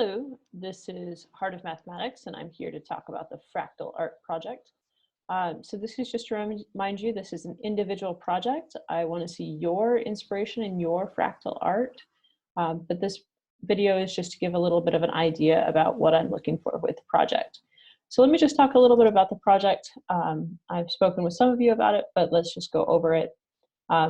Hello, this is Heart of Mathematics, and I'm here to talk about the Fractal Art Project. So this is just to remind you, this is an individual project. I want to see your inspiration in your fractal art, but this video is just to give a little bit of an idea about what I'm looking for with the project. So let me just talk a little bit about the project. I've spoken with some of you about it, but let's just go over it.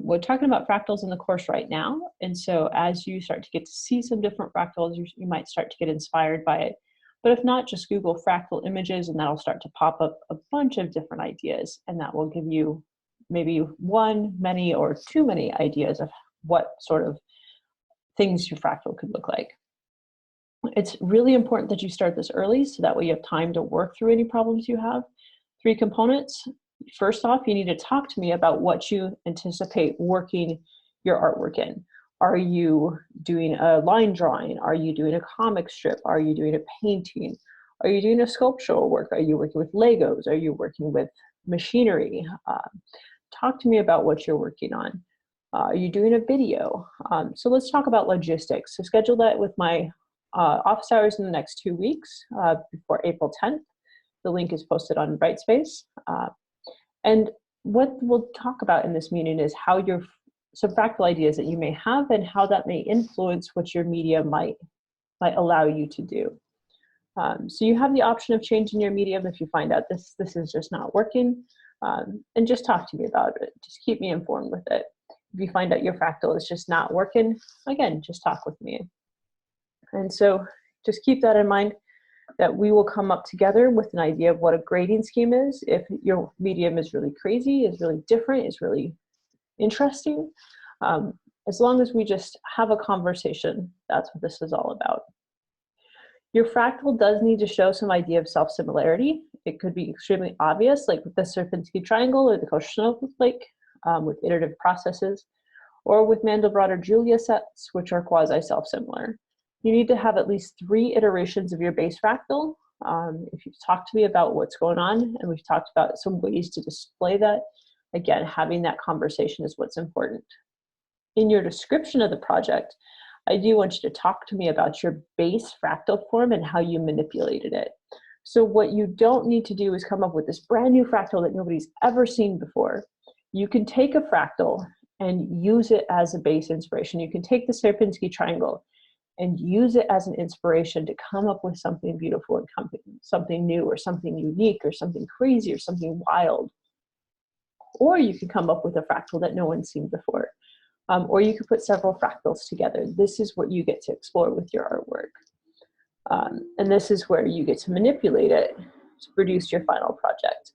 We're talking about fractals in the course right now, and so as you start to get to see some different fractals, you might start to get inspired by it. But if not, just Google fractal images and that'll start to pop up a bunch of different ideas, and that will give you maybe one, many, or too many ideas of what sort of things your fractal could look like. It's really important that you start this early so that way you have time to work through any problems you have. 3 components. First off, you need to talk to me about what you anticipate working your artwork in. Are you doing a line drawing? Are you doing a comic strip? Are you doing a painting? Are you doing a sculptural work? Are you working with Legos? Are you working with machinery? Talk to me about what you're working on. Are you doing a video? So let's talk about logistics. So schedule that with my office hours in the next 2 weeks before April 10th. The link is posted on Brightspace. And what we'll talk about in this meeting is how some fractal ideas that you may have and how that may influence what your media might allow you to do. So you have the option of changing your medium if you find out this is just not working, and just talk to me about it. Just keep me informed with it. If you find out your fractal is just not working, again, just talk with me. And so just keep that in mind, that we will come up together with an idea of what a grading scheme is. If your medium is really crazy, is really different, is really interesting, as long as we just have a conversation, that's what this is all about. Your fractal does need to show some idea of self-similarity. It could be extremely obvious, like with the Sierpinski triangle or the Koch snowflake, with iterative processes, or with Mandelbrot or Julia sets, which are quasi-self-similar. You need to have at least 3 iterations of your base fractal. If you've talked to me about what's going on, and we've talked about some ways to display that, again, having that conversation is what's important. In your description of the project, I do want you to talk to me about your base fractal form and how you manipulated it. So what you don't need to do is come up with this brand new fractal that nobody's ever seen before. You can take a fractal and use it as a base inspiration. You can take the Sierpinski triangle and use it as an inspiration to come up with something beautiful and something new or something unique or something crazy or something wild. Or you can come up with a fractal that no one's seen before. Or you could put several fractals together. This is what you get to explore with your artwork. And this is where you get to manipulate it to produce your final project.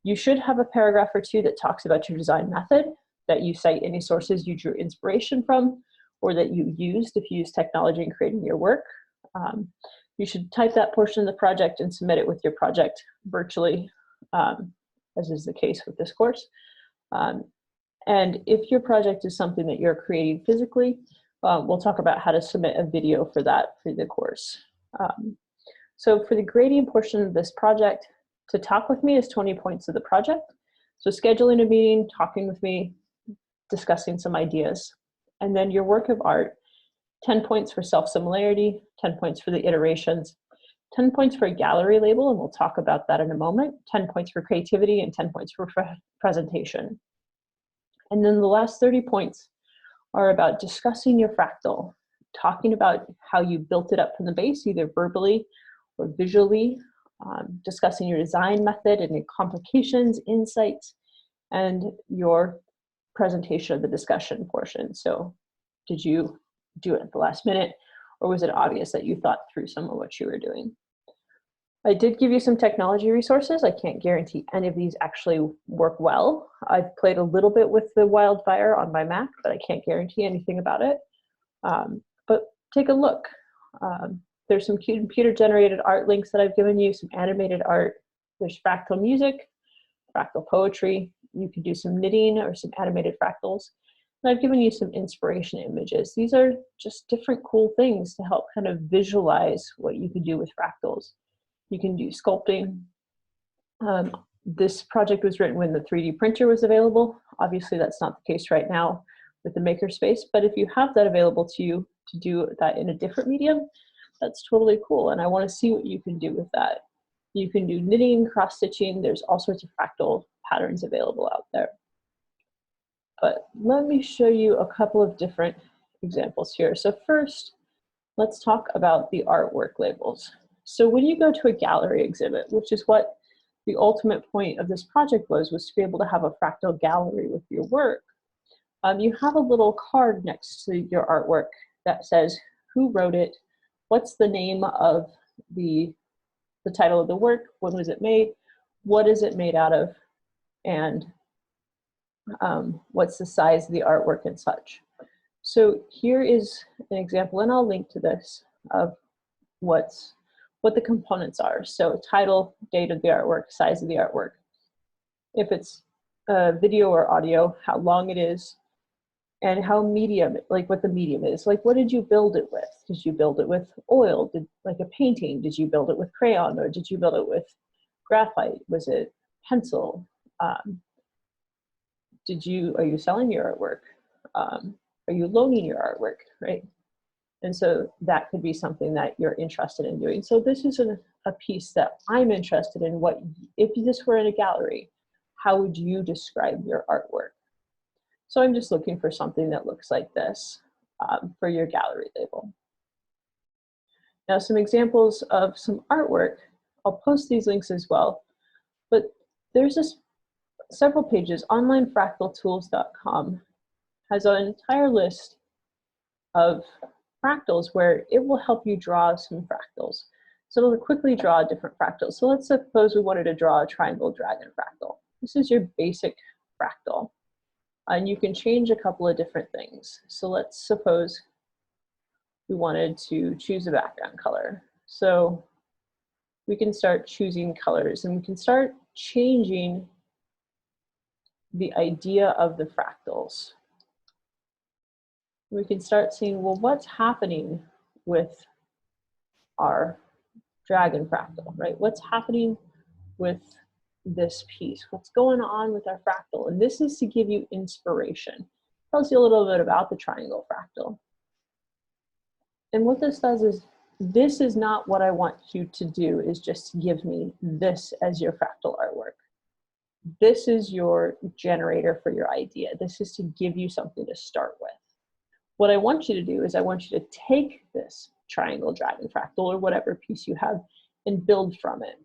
You should have a paragraph or 2 that talks about your design method, that you cite any sources you drew inspiration from, or that you used if you use technology in creating your work. You should type that portion of the project and submit it with your project virtually, as is the case with this course. And if your project is something that you're creating physically, we'll talk about how to submit a video for that for the course. So for the grading portion of this project, to talk with me is 20 points of the project. So scheduling a meeting, talking with me, discussing some ideas. And then your work of art, 10 points for self-similarity, 10 points for the iterations, 10 points for a gallery label, and we'll talk about that in a moment, 10 points for creativity, and 10 points for presentation. And then the last 30 points are about discussing your fractal, talking about how you built it up from the base, either verbally or visually, discussing your design method and your complications, insights, and your presentation of the discussion portion. So did you do it at the last minute, or was it obvious that you thought through some of what you were doing? I did give you some technology resources. I can't guarantee any of these actually work well. I've played a little bit with the Wildfire on my Mac, but I can't guarantee anything about it. But take a look. There's some computer-generated art links that I've given you, some animated art. There's fractal music, fractal poetry. You could do some knitting or some animated fractals. And I've given you some inspiration images. These are just different cool things to help kind of visualize what you can do with fractals. You can do sculpting. This project was written when the 3D printer was available. Obviously, that's not the case right now with the makerspace, but if you have that available to you to do that in a different medium, That's totally cool, and I want to see what you can do with that. You can do knitting, cross-stitching, there's all sorts of fractal patterns available out there. But let me show you a couple of different examples here. So first, let's talk about the artwork labels. So when you go to a gallery exhibit, which is what the ultimate point of this project was to be able to have a fractal gallery with your work, you have a little card next to your artwork that says who wrote it, what's the name of the title of the work, when was it made, what is it made out of, and what's the size of the artwork and such. So here is an example, and I'll link to this, of what the components are. So title, date of the artwork, size of the artwork. If it's video or audio, how long it is, and how medium, like what the medium is. Like, what did you build it with? Did you build it with oil? Like a painting? Did you build it with crayon, or did you build it with graphite? Was it pencil? Are you selling your artwork? Are you loaning your artwork, right? And so that could be something that you're interested in doing. So this is a piece that I'm interested in. If this were in a gallery, how would you describe your artwork? So I'm just looking for something that looks like this for your gallery label. Now, some examples of some artwork. I'll post these links as well, but there's several pages. Onlinefractaltools.com has an entire list of fractals where it will help you draw some fractals. So it'll quickly draw different fractals. So let's suppose we wanted to draw a triangle dragon fractal. This is your basic fractal. And you can change a couple of different things. So let's suppose we wanted to choose a background color. So we can start choosing colors, and we can start changing the idea of the fractals. We can start seeing, well, what's happening with our dragon fractal, right? What's happening with this piece? What's going on with our fractal? And this is to give you inspiration. Tells you a little bit about the triangle fractal. And what this does is, this is not what I want you to do, is just to give me this as your fractal artwork. This is your generator for your idea. This is to give you something to start with. What I want you to do is I want you to take this triangle dragon fractal or whatever piece you have and build from it.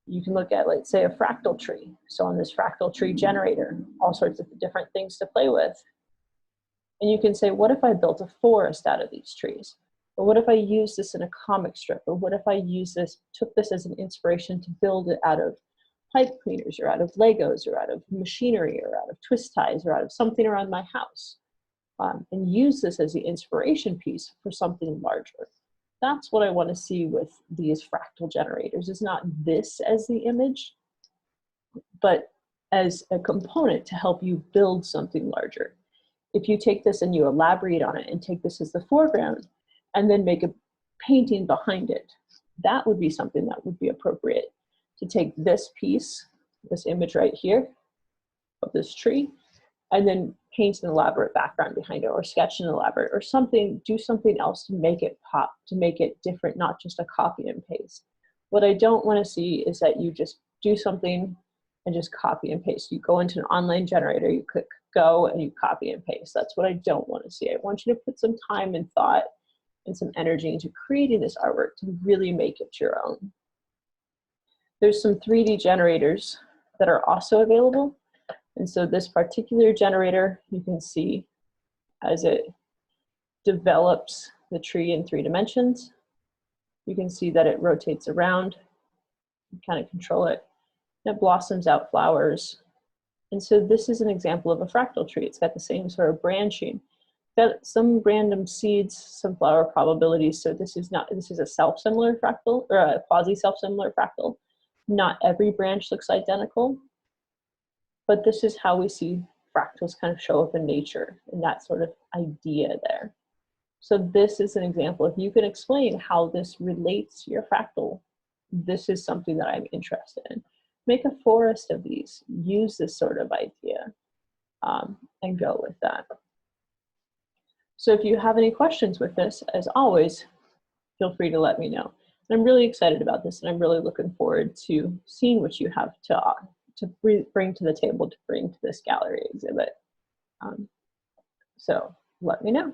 You can look at, let's say, a fractal tree. So on this fractal tree generator, all sorts of different things to play with. And you can say, what if I built a forest out of these trees? Or what if I used this in a comic strip? Or what if I took this as an inspiration to build it out of pipe cleaners, or out of Legos, or out of machinery, or out of twist ties, or out of something around my house? And use this as the inspiration piece for something larger. That's what I want to see with these fractal generators, is not this as the image, but as a component to help you build something larger. If you take this and you elaborate on it and take this as the foreground and then make a painting behind it, that would be something that would be appropriate. To take this piece, this image right here of this tree, and then paint an elaborate background behind it, or sketch an elaborate, or something, do something else to make it pop, to make it different, not just a copy and paste. What I don't want to see is that you just do something and just copy and paste. You go into an online generator, you click go, and you copy and paste. That's what I don't want to see. I want you to put some time and thought and some energy into creating this artwork to really make it your own. There's some 3D generators that are also available. And so this particular generator, you can see as it develops the tree in 3 dimensions. You can see that it rotates around, you kind of control it. It blossoms out flowers. And so this is an example of a fractal tree. It's got the same sort of branching. It's got some random seeds, some flower probabilities. So this is a self-similar fractal, or a quasi-self-similar fractal. Not every branch looks identical, but this is how we see fractals kind of show up in nature, and that sort of idea there. So this is an example. If you can explain how this relates to your fractal, this is something that I'm interested in. Make a forest of these. Use this sort of idea and go with that. So if you have any questions with this, as always, feel free to let me know. And I'm really excited about this, and I'm really looking forward to seeing what you have to bring to the table, to bring to this gallery exhibit. So let me know.